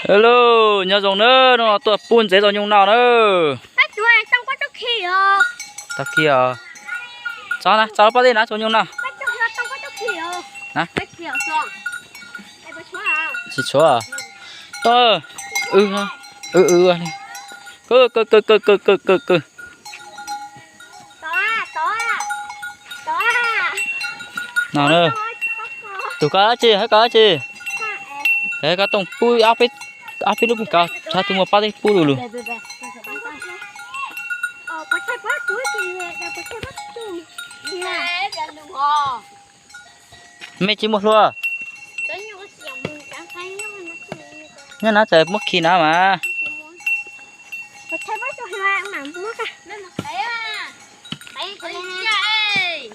Hello, nhớ dùng nữa, nó tuột phun giấy rồi nhung nào nữa. Bác chú ơi, trong có chút khi Ta kia. Cháu bắt đi nè, cho nhung nào. bác chú ơi, trong có chút khi Hả? bác khi xong. Em bác chú à? Chỉ chúa à? Tôi. Anh. Cứ. Đó à. Nào nữa. Tụi cá chi, hết cá chi. Đấy cá tông pui áp ít lúc cá. Cha tụi mà bắt đi pui luôn. Bác thấy bác chú thì bác thấy bác chú. Nè, đừng đừng hồ. Mẹ chỉ một luôn. Tới như có xiềng mình cảm thấy nó Nhớ nó trời mất khi nào mà. bác thấy bác chú hoa mà mất à. Nên mà thấy à. Thấy cái này.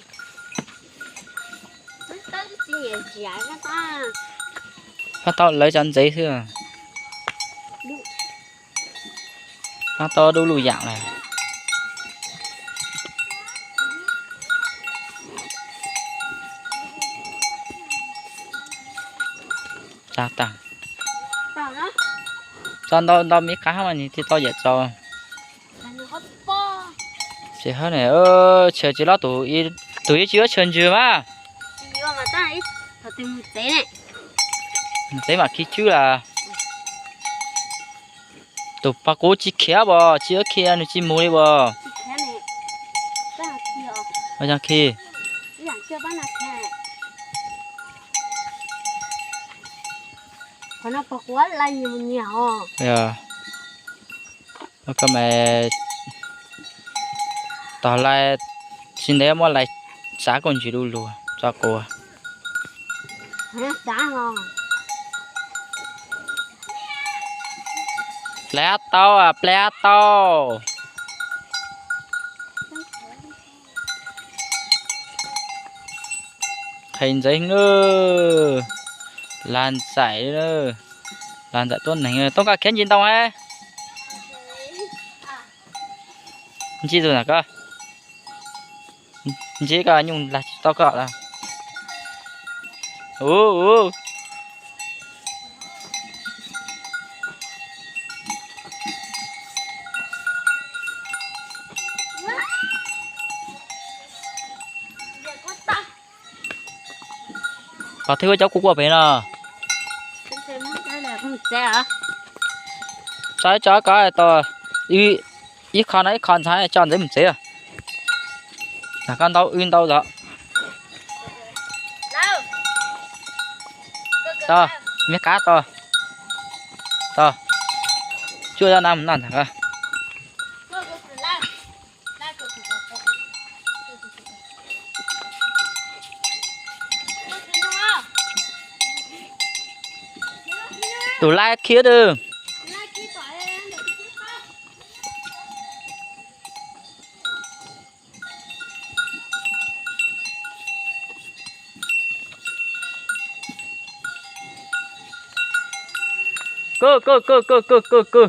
Nó tới cái gì vậy nó ta. Phát tao lấy chân giấy thôi. Phát tao đâu lùi dạng này. Cha tặng. Bảo nó. Cho tao biết cá mà thì tao dạy cho. Là nó hấp bò. Chị hết này chờ chị lo tụi chưa chân chưa mà. Nhưng mà ta ít thật tình một tế này. Thế mà khi chứ là tụi bà cố chỉ khía bò chỉ ở kia nó chỉ mua đi bò. Chị khé này. Ba là kia. Bây giờ khi Dạng chưa ba là khé. Còn nó bọc quá là nhiều nhiều. giờ cái mẹ tao lại xin để mà lại giá còn chỉ đủ luôn cho cô. Nó giá ngon. Plea tao hình giấy nữa làn giải nữa làn giải tuần này tao cả kén nhìn tao hay chi rồi nè cơ chỉ cả nhung là tao cọ là có thấy cháu cúc của bé nè Cái này không xe hả? trái cái to ít khăn trái chọn giấy mình chế à là con tao uyên tao đó to miếng cá to chưa ra năm thằng à tụi lai kia được cơ